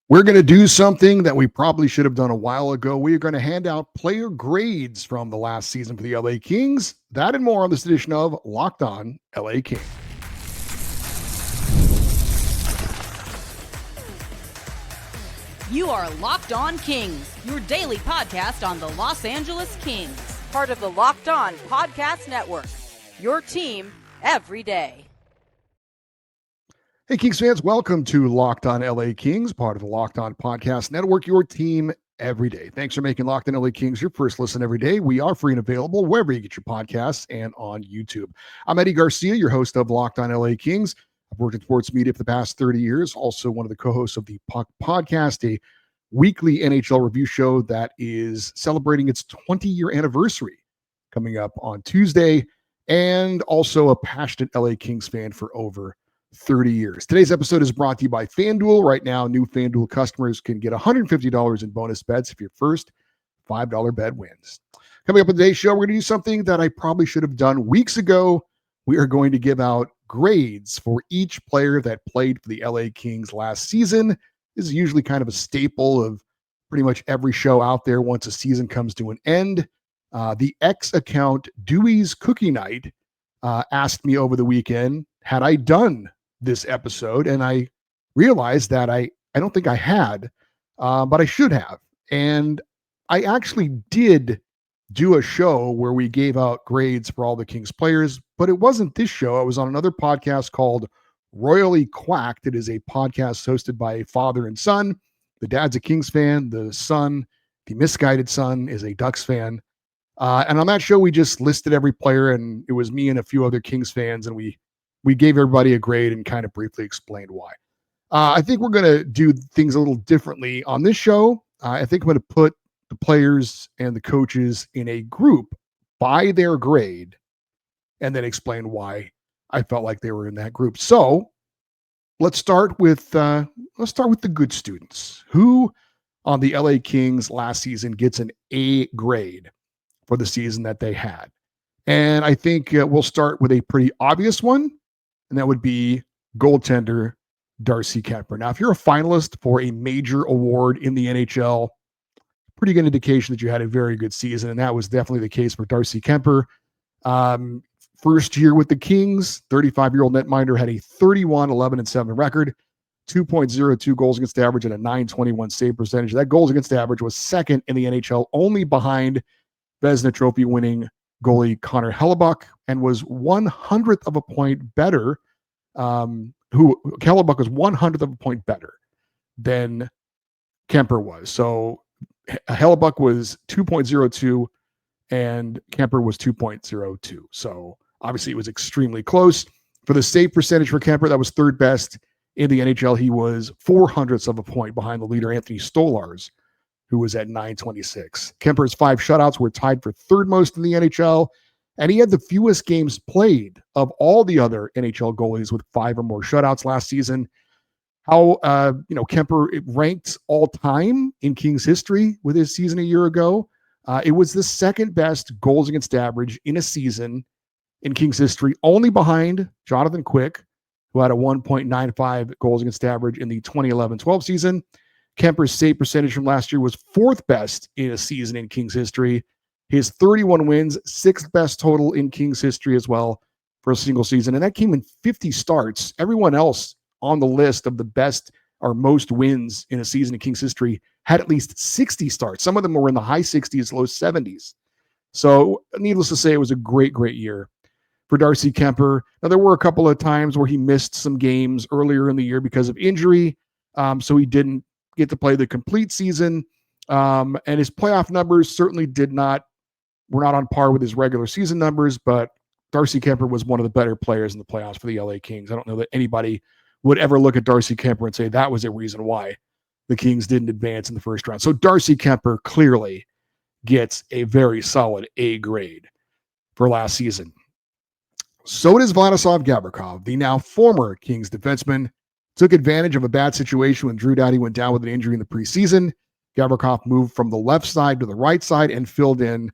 We're going to do something that we probably should have done a while ago. We are going to hand out player grades from the last season for the LA Kings. That and more on this edition of Locked On LA Kings. You are Locked On Kings, your daily podcast on the Los Angeles Kings. Part of the Locked On Podcast Network, your team every day. Hey, Kings fans, welcome to Locked On LA Kings, part of the Locked On Podcast Network, your team every day. Thanks for making Locked On LA Kings your first listen every day. We are free and available wherever you get your podcasts and on YouTube. I'm Eddie Garcia, your host of Locked On LA Kings. I've worked in sports media for the past 30 years, also one of the co-hosts of the Puck Podcast, a weekly NHL review show that is celebrating its 20-year anniversary coming up on Tuesday, and also a passionate LA Kings fan for over 30 years. Today's episode is brought to you by FanDuel. Right now, new FanDuel customers can get $150 in bonus bets if your first $5 bet wins. Coming up on today's show, we're going to do something that I probably should have done weeks ago. We are going to give out grades for each player that played for the LA Kings last season. This is usually kind of a staple of pretty much every show out there once a season comes to an end. The X account Dewey's Cookie Night asked me over the weekend, had I done this episode, and I realized that I don't think I had, but I should have. And I actually did do a show where we gave out grades for all the Kings players, but it wasn't this show. I was on another podcast called Royally Quacked. It is a podcast hosted by a father and son. The dad's a Kings fan. The son, the misguided son, is a Ducks fan. And on that show, we just listed every player, and it was me and a few other Kings fans, and we gave everybody a grade and kind of briefly explained why. I think we're going to do things a little differently on this show. I think I'm going to put the players and the coaches in a group by their grade and then explain why I felt like they were in that group. So let's start with the good students. Who on the LA Kings last season gets an A grade for the season that they had? And I think we'll start with a pretty obvious one, and that would be goaltender Darcy Kuemper. Now, if you're a finalist for a major award in the NHL, pretty good indication that you had a very good season, and that was definitely the case for Darcy Kuemper. First year with the Kings, 35-year-old netminder had a 31-11-7 record, 2.02 goals against average, and a .921 save percentage. That goals against average was second in the NHL, only behind Vezina Trophy winning goalie Connor Hellebuyck, and was 1/100th of a point better. Hellebuyck was 1/100th of a point better than Kuemper was. So Hellebuyck was 2.02 and Kuemper was 2.02. So obviously it was extremely close. For the save percentage for Kuemper, that was third best in the NHL. He was 0.04 of a point behind the leader, Anthony Stolarz, who was at .926. Kemper's 5 shutouts were tied for third most in the NHL, and he had the fewest games played of all the other NHL goalies with 5 or more shutouts last season. How Kuemper ranked all time in Kings history with his season a year ago. It was the second best goals against average in a season in Kings history, only behind Jonathan Quick, who had a 1.95 goals against average in the 2011-12 season. Kuemper's save percentage from last year was 4th best in a season in Kings history. His 31 wins, 6th best total in Kings history as well for a single season. And that came in 50 starts. Everyone else on the list of the best or most wins in a season in Kings history had at least 60 starts. Some of them were in the high 60s, low 70s. So needless to say, it was a great, great year for Darcy Kuemper. Now, there were a couple of times where he missed some games earlier in the year because of injury. So he didn't get to play the complete season. And his playoff numbers certainly were not on par with his regular season numbers, but Darcy Kuemper was one of the better players in the playoffs for the LA Kings. I don't know that anybody would ever look at Darcy Kuemper and say that was a reason why the Kings didn't advance in the first round. So Darcy Kuemper clearly gets a very solid A grade for last season. So does Vladislav Gavrikov, the now former Kings defenseman, took advantage of a bad situation when Drew Doughty went down with an injury in the preseason. Gavrikov moved from the left side to the right side and filled in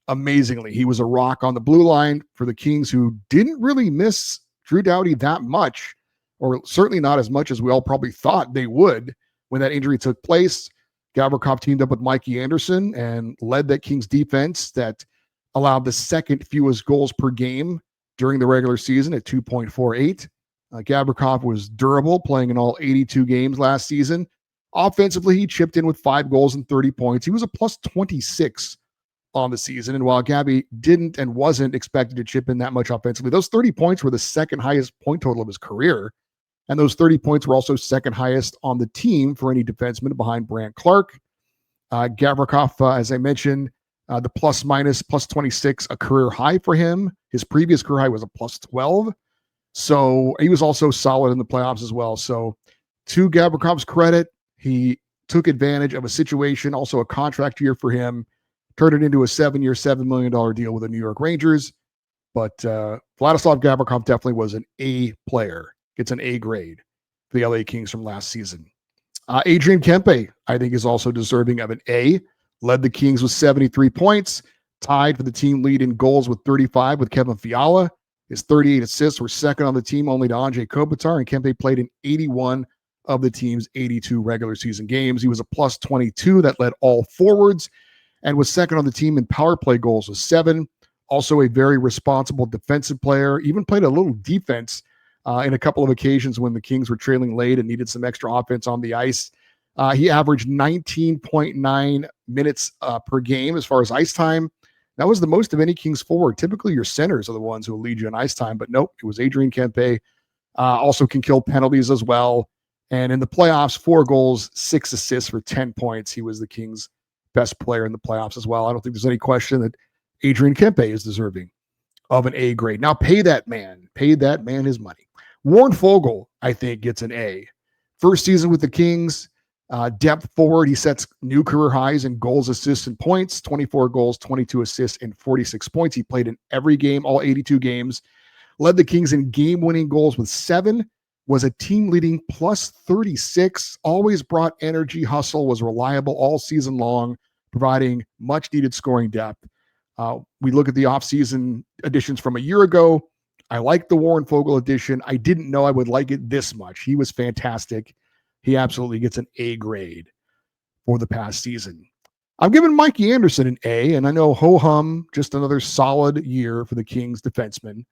amazingly. He was a rock on the blue line for the Kings, who didn't really miss Drew Doughty that much, or certainly not as much as we all probably thought they would. when that injury took place, Gavrikov teamed up with Mikey Anderson and led that Kings defense that allowed the second fewest goals per game during the regular season at 2.48. Gavrikov was durable, playing in all 82 games last season. Offensively, he chipped in with 5 goals and 30 points. He was a plus 26 on the season. And while Gabby didn't and wasn't expected to chip in that much offensively, those 30 points were the second highest point total of his career. And those 30 points were also second highest on the team for any defenseman behind Brandt Clark. Gavrikov, as I mentioned, the plus 26, a career high for him. His previous career high was a plus 12. So he was also solid in the playoffs as well. So to Gavrikov's credit, he took advantage of a situation, also a contract year for him, turned it into a 7-year, $7 million deal with the New York Rangers. But Vladislav Gavrikov definitely was an A player. Gets an A grade for the LA Kings from last season. Adrian Kempe, I think, is also deserving of an A. Led the Kings with 73 points, tied for the team lead in goals with 35 with Kevin Fiala. His 38 assists were second on the team, only to Andrei Kopitar, and Kempe played in 81 of the team's 82 regular season games. He was a plus 22 that led all forwards and was second on the team in power play goals with 7. Also a very responsible defensive player, even played a little defense in a couple of occasions when the Kings were trailing late and needed some extra offense on the ice. He averaged 19.9 minutes per game as far as ice time. That was the most of any Kings forward. Typically, your centers are the ones who will lead you in ice time, but nope, it was Adrian Kempe. Also can kill penalties as well. And in the playoffs, 4 goals, 6 assists for 10 points. He was the Kings' best player in the playoffs as well. I don't think there's any question that Adrian Kempe is deserving of an A grade. Now, pay that man his money. Warren Fogle, I think, gets an A. First season with the Kings, depth forward. He sets new career highs in goals, assists, and points. 24 goals, 22 assists, and 46 points. He played in every game, all 82 games. Led the Kings in game-winning goals with 7. Was a team-leading plus 36. Always brought energy, hustle, was reliable all season long, providing much-needed scoring depth. We look at the offseason additions from a year ago. I like the Warren Fogle addition. I didn't know I would like it this much. He was fantastic. He absolutely gets an A grade for the past season. I'm giving Mikey Anderson an A, and I know ho-hum, just another solid year for the Kings defenseman.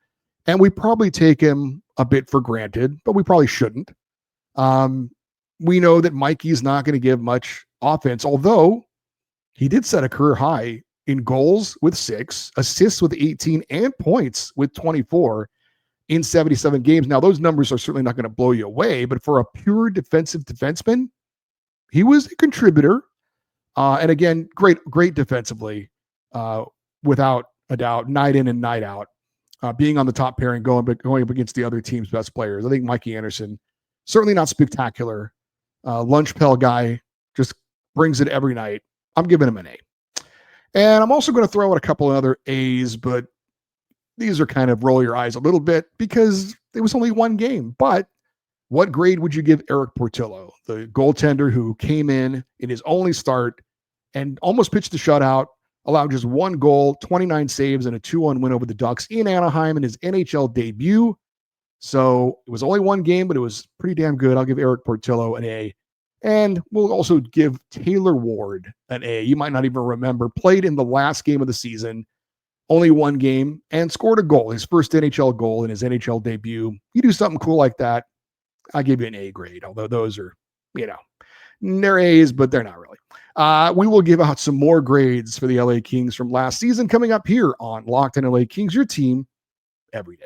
And we probably take him a bit for granted, but we probably shouldn't. We know that Mikey's not going to give much offense, although he did set a career high in goals with 6, assists with 18, and points with 24 in 77 games. Now, those numbers are certainly not going to blow you away, but for a pure defensive defenseman, he was a contributor. And again, great defensively, without a doubt, night in and night out. Being on the top pairing, going up against the other team's best players. I think Mikey Anderson, certainly not spectacular. Lunch pail guy, just brings it every night. I'm giving him an A. And I'm also going to throw out a couple of other A's, but these are kind of roll your eyes a little bit because it was only one game. But what grade would you give Eric Portillo, the goaltender who came in his only start and almost pitched the shutout, allowed just 1 goal, 29 saves, and a 2-1 win over the Ducks in Anaheim in his NHL debut? So it was only one game, but it was pretty damn good. I'll give Eric Portillo an A. And we'll also give Taylor Ward an A. You might not even remember. Played in the last game of the season, only one game, and scored a goal, his first NHL goal in his NHL debut. You do something cool like that, I'll give you an A grade, although those are, they're A's, but they're not really. We will give out some more grades for the LA Kings from last season coming up here on Locked On LA Kings, your team every day.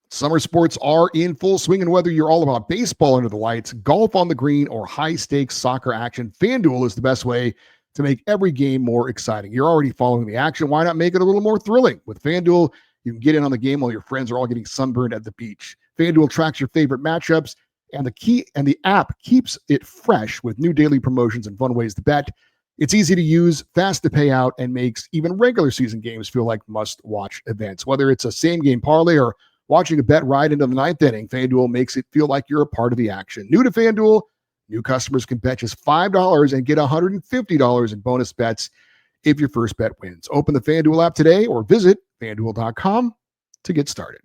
Summer sports are in full swing, and whether you're all about baseball under the lights, golf on the green, or high-stakes soccer action, FanDuel is the best way to make every game more exciting. You're already following the action. Why not make it a little more thrilling? With FanDuel, you can get in on the game while your friends are all getting sunburned at the beach. FanDuel tracks your favorite matchups, and the app keeps it fresh with new daily promotions and fun ways to bet. It's easy to use, fast to pay out, and makes even regular season games feel like must-watch events. Whether it's a same-game parlay or watching a bet ride into the 9th inning, FanDuel makes it feel like you're a part of the action. New to FanDuel, new customers can bet just $5 and get $150 in bonus bets if your first bet wins. Open the FanDuel app today or visit FanDuel.com to get started.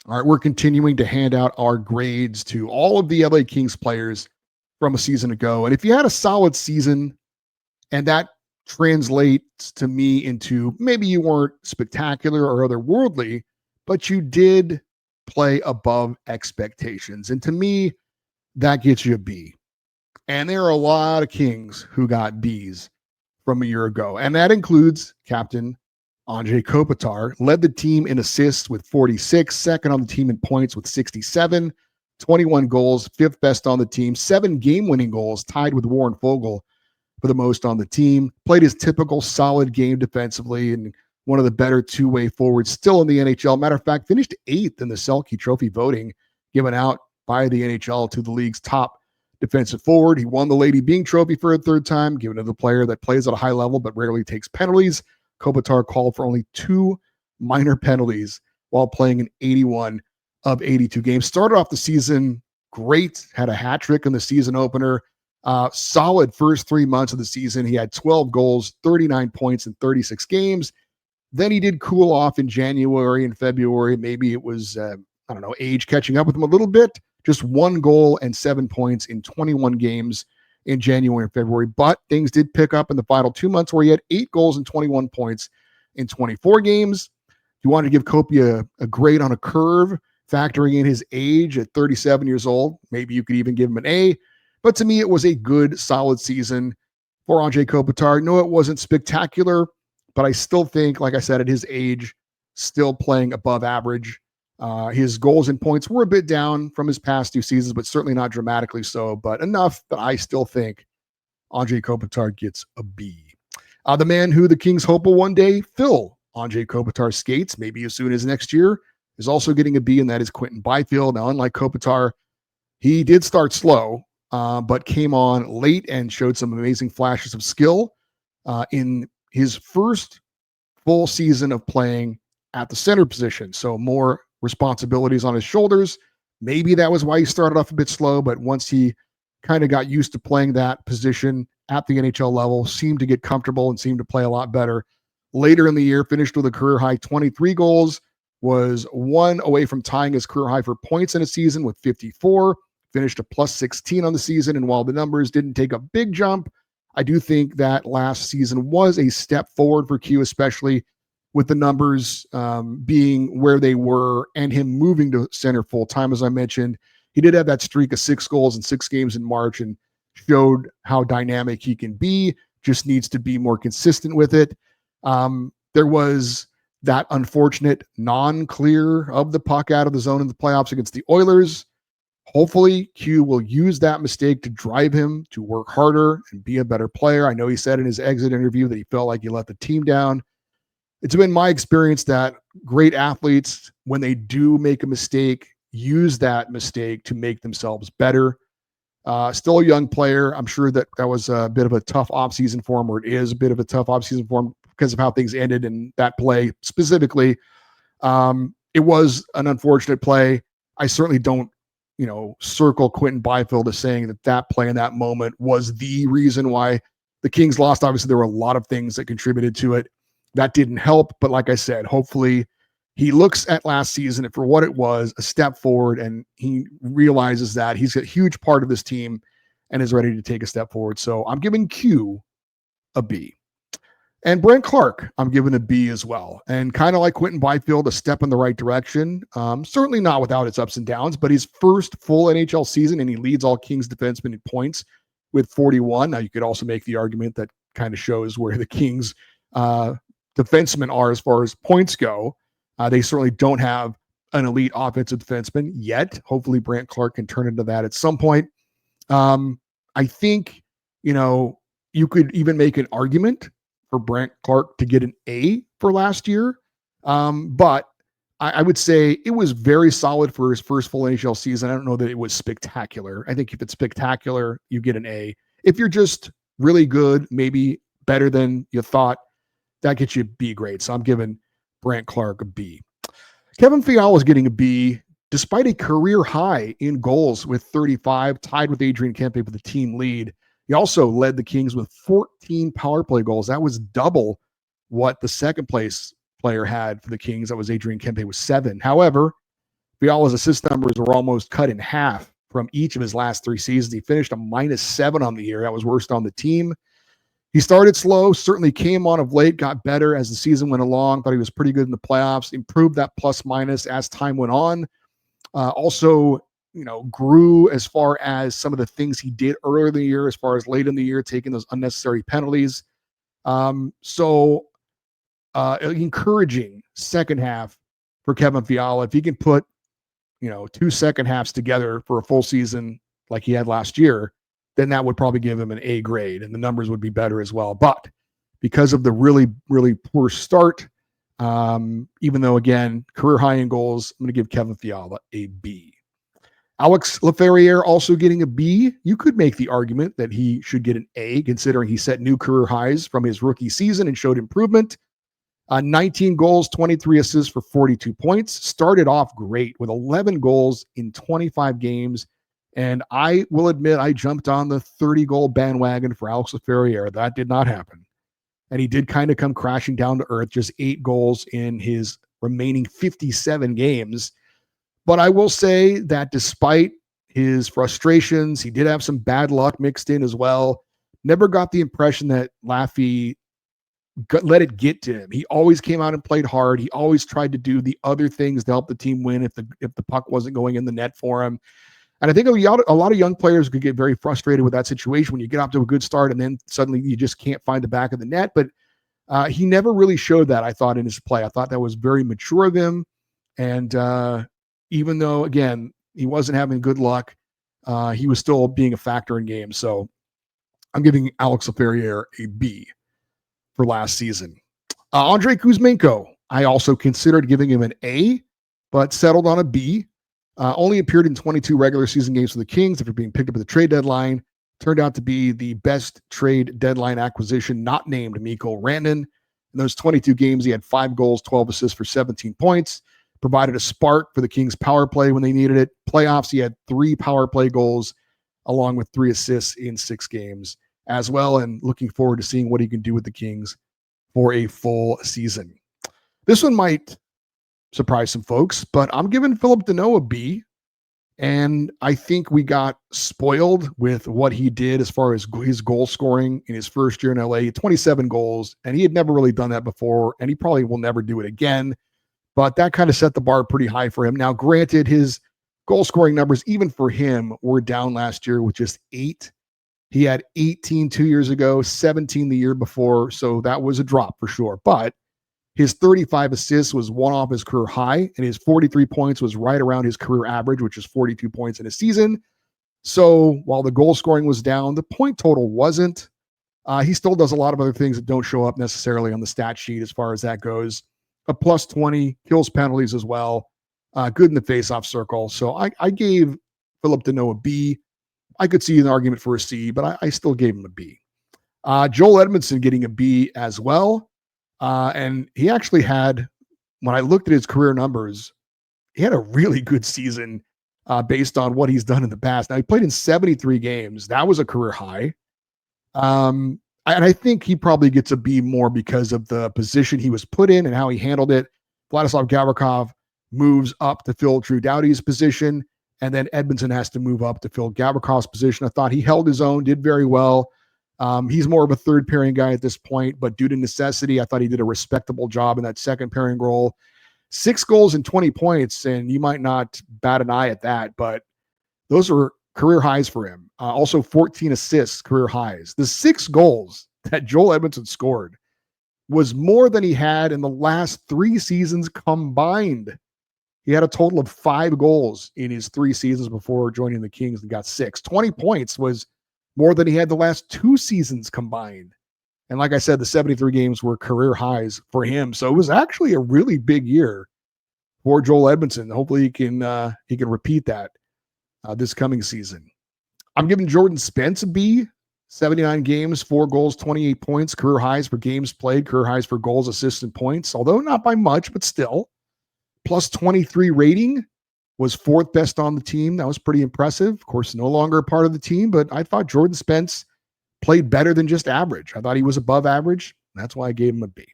All right, we're continuing to hand out our grades to all of the LA Kings players from a season ago. And if you had a solid season, and that translates to me into maybe you weren't spectacular or otherworldly, but you did play above expectations. And to me, that gets you a B. And there are a lot of Kings who got Bs from a year ago. And that includes Captain Anze Kopitar, led the team in assists with 46, second on the team in points with 67, 21 goals, fifth best on the team, 7 game-winning goals, tied with Warren Fogle for the most on the team. Played his typical solid game defensively and one of the better two-way forwards still in the NHL. Matter of fact, finished 8th in the Selke Trophy voting given out by the NHL to the league's top defensive forward. He won the Lady Byng Trophy for a third time, given to the player that plays at a high level but rarely takes penalties. Kopitar called for only 2 minor penalties while playing in 81 of 82 games. Started off the season great, had a hat trick in the season opener. Solid first 3 months of the season. He had 12 goals, 39 points in 36 games. Then he did cool off in January and February. Maybe it was, age catching up with him a little bit. Just 1 goal and 7 points in 21 games in January and February. But things did pick up in the final 2 months where he had 8 goals and 21 points in 24 games. If you wanted to give Kopi a grade on a curve, factoring in his age at 37 years old, maybe you could even give him an A. But to me, it was a good, solid season for Anze Kopitar. No, it wasn't spectacular, but I still think, like I said, at his age, still playing above average. His goals and points were a bit down from his past 2 seasons, but certainly not dramatically so, but enough that I still think Anze Kopitar gets a B. The man who the Kings hope will one day fill Anze Kopitar's skates, maybe as soon as next year, is also getting a B, and that is Quinton Byfield. Now, unlike Kopitar, he did start slow, but came on late and showed some amazing flashes of skill in his first full season of playing at the center position. So more responsibilities on his shoulders. Maybe that was why he started off a bit slow, but once he kind of got used to playing that position at the NHL level, seemed to get comfortable and seemed to play a lot better. Later in the year, finished with a career high 23 goals, was 1 away from tying his career high for points in a season with 54, finished a plus 16 on the season. And while the numbers didn't take a big jump, I do think that last season was a step forward for Q, especially with the numbers being where they were and him moving to center full time. As I mentioned, he did have that streak of 6 goals in 6 games in March and showed how dynamic he can be, just needs to be more consistent with it. There was that unfortunate non-clear of the puck out of the zone in the playoffs against the Oilers. Hopefully, Q will use that mistake to drive him to work harder and be a better player. I know he said in his exit interview that he felt like he let the team down. It's been my experience that great athletes, when they do make a mistake, use that mistake to make themselves better. Still a young player. I'm sure that was a bit of a tough offseason for him, or it is a bit of a tough offseason for him because of how things ended in that play specifically. It was an unfortunate play. I certainly don't, circle Quinton Byfield as saying that play in that moment was the reason why the Kings lost. Obviously, there were a lot of things that contributed to it. That didn't help. But like I said, hopefully he looks at last season for what it was, a step forward, and he realizes that he's a huge part of this team and is ready to take a step forward. So I'm giving Q a B. And Brent Clark, I'm giving a B as well. And kind of like Quinton Byfield, a step in the right direction. Certainly not without its ups and downs, but his first full NHL season, and he leads all Kings defensemen in points with 41. Now, you could also make the argument that kind of shows where the Kings defensemen are as far as points go. They certainly don't have an elite offensive defenseman yet. Hopefully, Brent Clark can turn into that at some point. I think, you could even make an argument for Brent Clark to get an A for last year. But I would say it was very solid for his first full NHL season. I don't know that it was spectacular. I think if it's spectacular, you get an A. If you're just really good, maybe better than you thought, that gets you a B grade. So I'm giving Brent Clark a B. Kevin Fiala is getting a B, despite a career high in goals with 35, tied with Adrian Kempe for the team lead. He also led the Kings with 14 power play goals. That was double what the second place player had for the Kings. That was Adrian Kempe with 7. However, Fiala's assist numbers were almost cut in half from each of his last 3 seasons. He finished a -7 on the year. That was worst on the team. He started slow, certainly came on of late, got better as the season went along. Thought he was pretty good in the playoffs, improved that plus minus as time went on. Also, grew as far as some of the things he did earlier in the year, as far as late in the year, taking those unnecessary penalties. Encouraging second half for Kevin Fiala. If he can put, 2 second halves together for a full season like he had last year, then that would probably give him an A grade and the numbers would be better as well. But because of the really, really poor start, even though, again, career high in goals, I'm going to give Kevin Fiala a B. Alex Laferriere also getting a B. You could make the argument that he should get an A, considering he set new career highs from his rookie season and showed improvement. 19 goals, 23 assists for 42 points. Started off great with 11 goals in 25 games. And I will admit I jumped on the 30-goal bandwagon for Alex Laferriere. That did not happen. And he did kind of come crashing down to earth, just 8 goals in his remaining 57 games. But I will say that despite his frustrations, he did have some bad luck mixed in as well. Never got the impression that Laffy let it get to him. He always came out and played hard. He always tried to do the other things to help the team win if the puck wasn't going in the net for him. And I think a lot of young players could get very frustrated with that situation when you get off to a good start and then suddenly you just can't find the back of the net. But he never really showed that, I thought, in his play. I thought that was very mature of him. And even though, again, he wasn't having good luck, he was still being a factor in games. So I'm giving Alex Laferriere a B for last season. Andrei Kuzmenko, I also considered giving him an A, but settled on a B. Only appeared in 22 regular season games for the Kings after being picked up at the trade deadline. Turned out to be the best trade deadline acquisition, not named Mikko Rantanen. In those 22 games, he had 5 goals, 12 assists for 17 points. Provided a spark for the Kings' power play when they needed it. Playoffs, he had 3 power play goals, along with 3 assists in 6 games as well. And looking forward to seeing what he can do with the Kings for a full season. This one might surprise some folks, but I'm giving Phillip Danault a B. And I think we got spoiled with what he did as far as his goal scoring in his first year in LA, 27 goals. And he had never really done that before, and he probably will never do it again. But that kind of set the bar pretty high for him. Now, granted, his goal scoring numbers, even for him, were down last year with just 8. He had 18 2 years ago, 17 the year before. So that was a drop for sure. But his 35 assists was one off his career high, and his 43 points was right around his career average, which is 42 points in a season. So while the goal scoring was down, the point total wasn't. He still does a lot of other things that don't show up necessarily on the stat sheet as far as that goes. A plus 20, kills penalties as well. Good in the faceoff circle. So I gave Phillip Danault a B. I could see an argument for a C, but I still gave him a B. Joel Edmondson getting a B as well. And he actually had, when I looked at his career numbers, he had a really good season based on what he's done in the past. Now, he played in 73 games. That was a career high. And I think he probably gets a B more because of the position he was put in and how he handled it. Vladislav Gavrikov moves up to fill Drew Doughty's position, and then Edmondson has to move up to fill Gavrikov's position. I thought he held his own, did very well. He's more of a third pairing guy at this point, but due to necessity, I thought he did a respectable job in that second pairing role. 6 goals and 20 points, and you might not bat an eye at that, but those are career highs for him. Also 14 assists, career highs. The 6 goals that Joel Edmondson scored was more than he had in the last 3 seasons combined. He had a total of 5 goals in his 3 seasons before joining the Kings and got 6. 20 points was more than he had the last 2 seasons combined. And like I said, the 73 games were career highs for him. So it was actually a really big year for Joel Edmondson. Hopefully he can repeat that this coming season. I'm giving Jordan Spence a B. 79 games, 4 goals, 28 points, career highs for games played, career highs for goals, assists, and points, although not by much, but still. Plus 23 rating, was 4th best on the team. That was pretty impressive. Of course, no longer a part of the team, but I thought Jordan Spence played better than just average. I thought he was above average. That's why I gave him a B.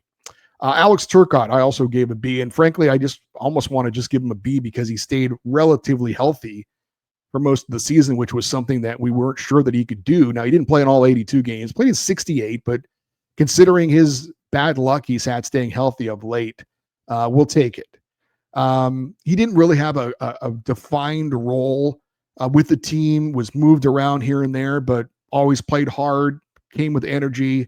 Alex Turcotte, I also gave a B. And frankly, I just almost want to just give him a B because he stayed relatively healthy for most of the season, which was something that we weren't sure that he could do. Now, he didn't play in all 82 games, played in 68, but considering his bad luck he's had staying healthy of late, we'll take it. He didn't really have a defined role with the team, was moved around here and there, but always played hard, came with energy,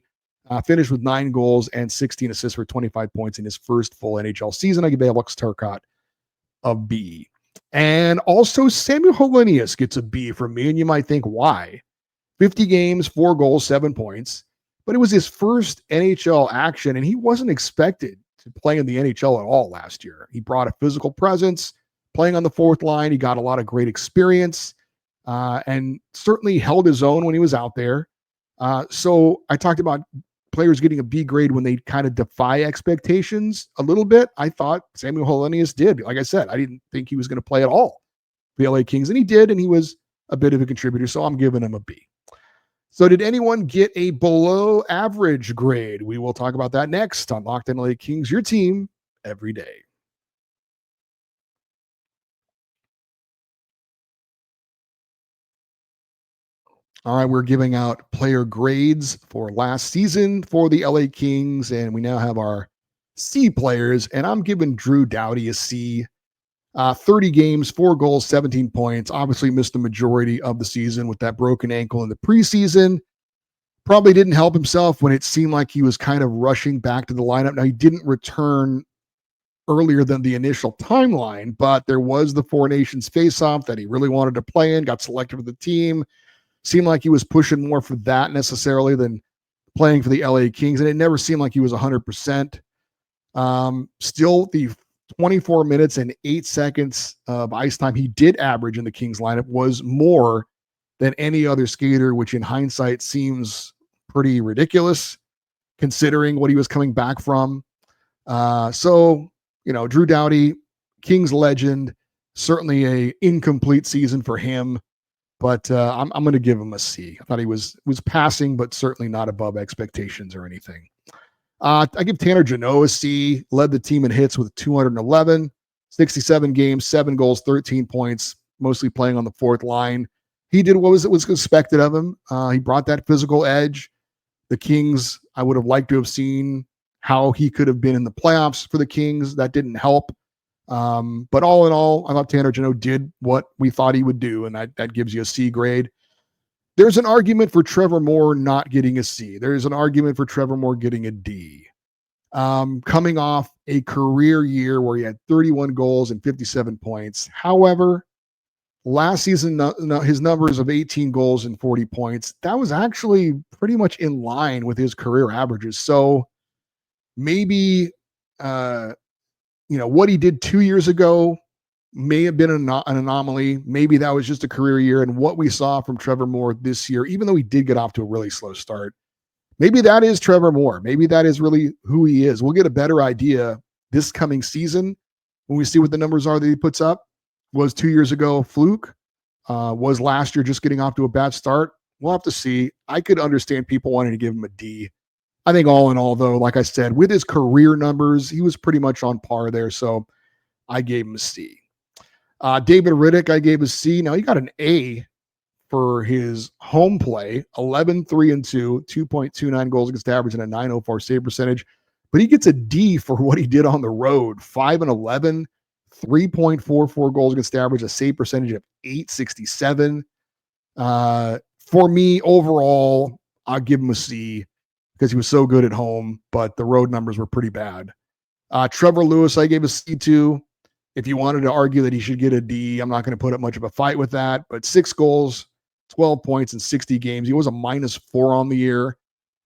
finished with 9 goals and 16 assists for 25 points in his first full NHL season. I give Alex Turcotte a B. And also Samuel Hellenius gets a B from me, and you might think, why? 50 games, 4 goals, 7 points, but it was his first NHL action, and he wasn't expected to play in the NHL at all last year. He brought a physical presence, playing on the fourth line. He got a lot of great experience, and certainly held his own when he was out there. So I talked about players getting a B grade when they kind of defy expectations a little bit. I thought Samuel Hellenius did. Like I said, I didn't think he was going to play at all for the LA Kings, and he did, and he was a bit of a contributor, so I'm giving him a B. So did anyone get a below average grade? We will talk about that next on Locked On LA Kings, your team every day. All right, we're giving out player grades for last season for the LA Kings, and we now have our C players, and I'm giving Drew Doughty a C. 30 games, 4 goals, 17 points. Obviously missed the majority of the season with that broken ankle in the preseason. Probably didn't help himself when it seemed like he was kind of rushing back to the lineup. Now, he didn't return earlier than the initial timeline, but there was the Four Nations face-off that he really wanted to play in, got selected for the team. Seemed like he was pushing more for that necessarily than playing for the LA Kings, and it never seemed like he was 100%. Still, the 24 minutes and 8 seconds of ice time he did average in the Kings lineup was more than any other skater, which in hindsight seems pretty ridiculous considering what he was coming back from. So, Drew Doughty, Kings legend, certainly a incomplete season for him, but I'm going to give him a C. I thought he was passing, but certainly not above expectations or anything. I give Tanner Jeannot a C, led the team in hits with 211, 67 games, 7 goals, 13 points, mostly playing on the fourth line. He did what was expected of him. He brought that physical edge. The Kings, I would have liked to have seen how he could have been in the playoffs for the Kings. That didn't help. But all in all, I thought Tanner Jeannot did what we thought he would do, and that gives you a C grade. There's an argument for Trevor Moore not getting a C. There's an argument for Trevor Moore getting a D. Coming off a career year where he had 31 goals and 57 points. However, last season, his numbers of 18 goals and 40 points, that was actually pretty much in line with his career averages. So maybe, what he did 2 years ago may have been an anomaly. Maybe that was just a career year. And what we saw from Trevor Moore this year, even though he did get off to a really slow start, maybe that is Trevor Moore. Maybe that is really who he is. We'll get a better idea this coming season when we see what the numbers are that he puts up. Was 2 years ago fluke? Was last year just getting off to a bad start? We'll have to see. I could understand people wanting to give him a D. I think all in all, though, like I said, with his career numbers, he was pretty mumuch on par there. So I gave him a C. David Riddick, I gave a C. Now he got an A for his home play, 11-3-2, 2.29 goals against average and a 904 save percentage. But he gets a D for what he did on the road, 5-11, 3.44 goals against average, a save percentage of 867. For me, overall, I'll give him a C because he was so good at home, but the road numbers were pretty bad. Trevor Lewis, I gave a C to. If you wanted to argue that he should get a D, I'm not going to put up much of a fight with that, but 6 goals, 12 points in 60 games. He was a -4 on the year.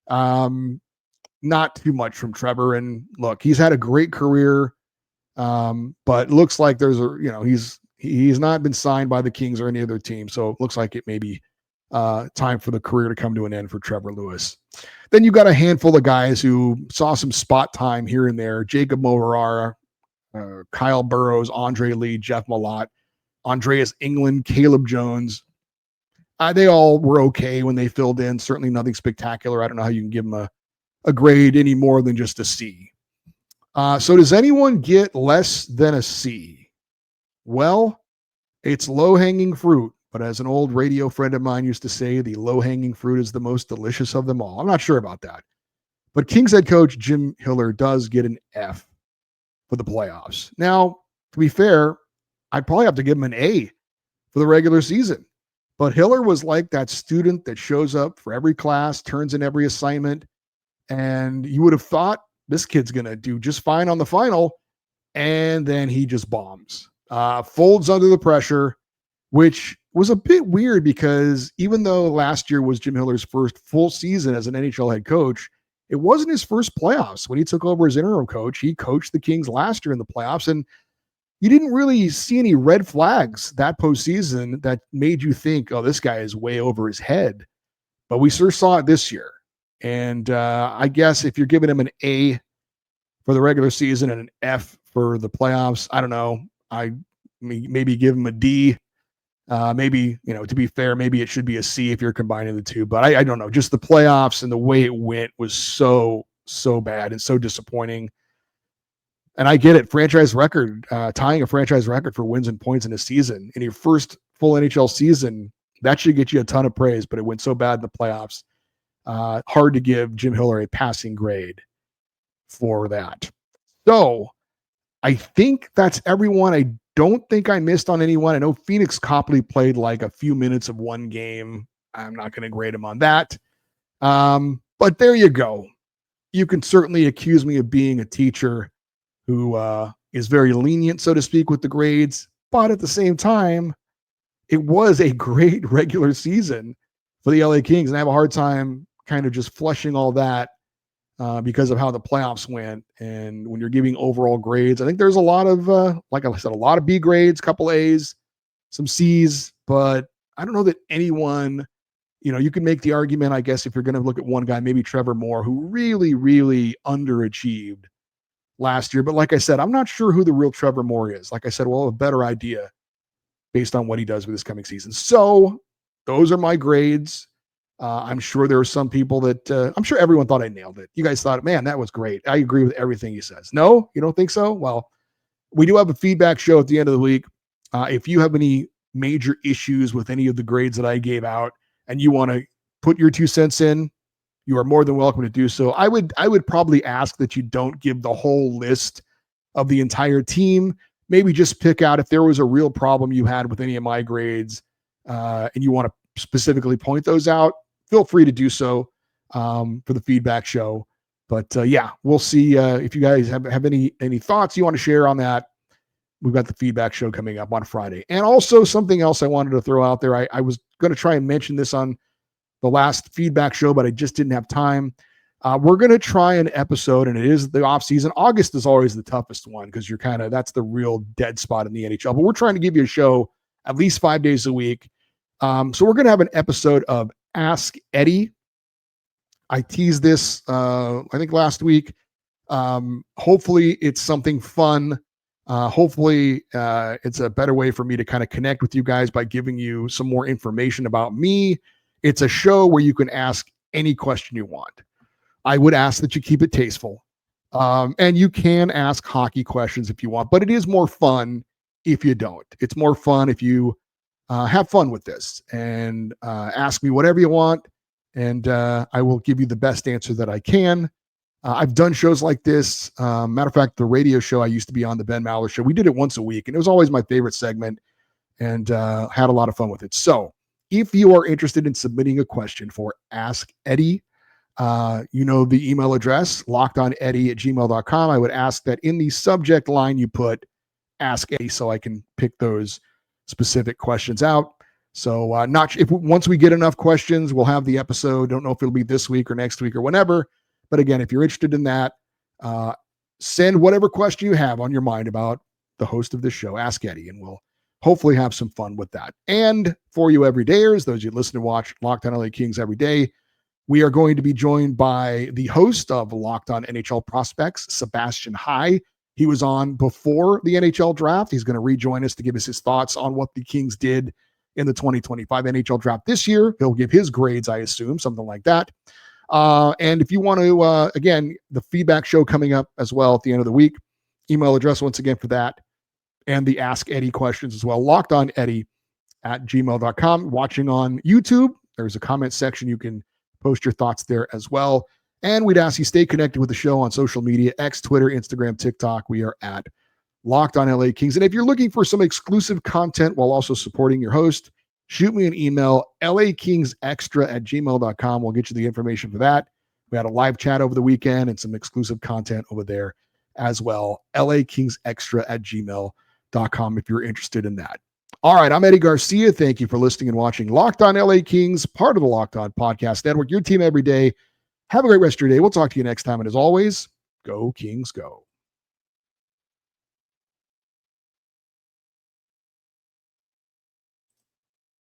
Not too much from Trevor. And look, he's had a great career. But it looks like he's not been signed by the Kings or any other team. So it looks like it may be time for the career to come to an end for Trevor Lewis. Then you got a handful of guys who saw some spot time here and there. Jacob Moverara, Kyle Burrows, Andre Lee, Jeff Malott, Andreas England, Caleb Jones. They all were okay when they filled in. Certainly nothing spectacular. I don't know how you can give them a grade any more than just a C. So does anyone get less than a C? Well, it's low-hanging fruit, but as an old radio friend of mine used to say, the low-hanging fruit is the most delicious of them all. I'm not sure about that. But Kings head coach Jim Hiller does get an F for the playoffs. Now, to be fair, I'd probably have to give him an A for the regular season. But Hiller was like that student that shows up for every class, turns in every assignment, and you would have thought this kid's going to do just fine on the final, and then he just bombs. Folds under the pressure, which was a bit weird because even though last year was Jim Hiller's first full season as an NHL head coach, it wasn't his first playoffs. When he took over as interim coach, he coached the Kings last year in the playoffs, and you didn't really see any red flags that postseason that made you think, oh, this guy is way over his head. But we sure saw it this year. And I guess if you're giving him an A for the regular season and an F for the playoffs, I don't know. I maybe give him a D. Maybe, to be fair, maybe it should be a C if you're combining the two. But I don't know. Just the playoffs and the way it went was so bad and so disappointing. And I get it. Franchise record, tying a franchise record for wins and points in a season. In your first full NHL season, that should get you a ton of praise, but it went so bad in the playoffs. Hard to give Jim Hiller a passing grade for that. So I think that's everyone. I don't think I missed on anyone. I know Phoenix Copley played like a few minutes of one game. I'm not going to grade him on that. But there you go. You can certainly accuse me of being a teacher who is very lenient, so to speak, with the grades. But at the same time, it was a great regular season for the LA Kings. And I have a hard time kind of just flushing all that because of how the playoffs went. And when you're giving overall grades, I think there's a lot of, like I said, a lot of B grades, couple A's, some C's. But I don't know that anyone, you can make the argument, I guess, if you're going to look at one guy, maybe Trevor Moore, who really, really underachieved last year. But like I said, I'm not sure who the real Trevor Moore is. Like I said, we'll have a better idea based on what he does with this coming season. So those are my grades. I'm sure there are some people that I'm sure everyone thought I nailed it. You guys thought, man, that was great. I agree with everything he says. No, you don't think so? Well, we do have a feedback show at the end of the week. If you have any major issues with any of the grades that I gave out and you want to put your 2 cents in, you are more than welcome to do so. I would probably ask that you don't give the whole list of the entire team. Maybe just pick out if there was a real problem you had with any of my grades and you want to specifically point those out, feel free to do so for the feedback show. But yeah, we'll see if you guys have any thoughts you want to share on that. We've got the feedback show coming up on Friday. And also something else I wanted to throw out there. I was going to try and mention this on the last feedback show, but I just didn't have time. We're going to try an episode, and it is the off season. August is always the toughest one because that's the real dead spot in the NHL. But we're trying to give you a show at least 5 days a week. So we're going to have an episode of Ask Eddie. I teased this, I think last week. Hopefully it's something fun. Hopefully it's a better way for me to kind of connect with you guys by giving you some more information about me. It's a show where you can ask any question you want. I would ask that you keep it tasteful. And you can ask hockey questions if you want, but it is more fun if you don't. It's more fun if you have fun with this and ask me whatever you want, and I will give you the best answer that I can. I've done shows like this. Matter of fact, the radio show I used to be on, the Ben Maller Show, we did it once a week, and it was always my favorite segment, and had a lot of fun with it. So if you are interested in submitting a question for Ask Eddie, you know the email address, lockedoneddie@gmail.com. I would ask that in the subject line you put Ask Eddie so I can pick those specific questions out. So once we get enough questions, we'll have the episode. Don't know if it'll be this week or next week or whenever. But again, if you're interested in that, send whatever question you have on your mind about the host of this show, Ask Eddie, and we'll hopefully have some fun with that. And for you everydayers, those you listen and watch Locked On LA Kings every day, we are going to be joined by the host of Locked On NHL Prospects, Sebastian High. He was on before the NHL draft. He's going to rejoin us to give us his thoughts on what the Kings did in the 2025 NHL draft this year. He'll give his grades, I assume, something like that. And if you want to, again, the feedback show coming up as well at the end of the week, email address once again for that, and the Ask Eddie questions as well, lockedoneddie@gmail.com. Watching on YouTube, there's a comment section. You can post your thoughts there as well. And we'd ask you stay connected with the show on social media, X, Twitter, Instagram, TikTok. We are at Locked On LA Kings. And if you're looking for some exclusive content while also supporting your host, shoot me an email, lakingsextra@gmail.com. We'll get you the information for that. We had a live chat over the weekend and some exclusive content over there as well. lakingsextra@gmail.com if you're interested in that. All right, I'm Eddie Garcia. Thank you for listening and watching Locked On LA Kings, part of the Locked On Podcast Network, your team every day. Have a great rest of your day. We'll talk to you next time. And as always, go Kings, go.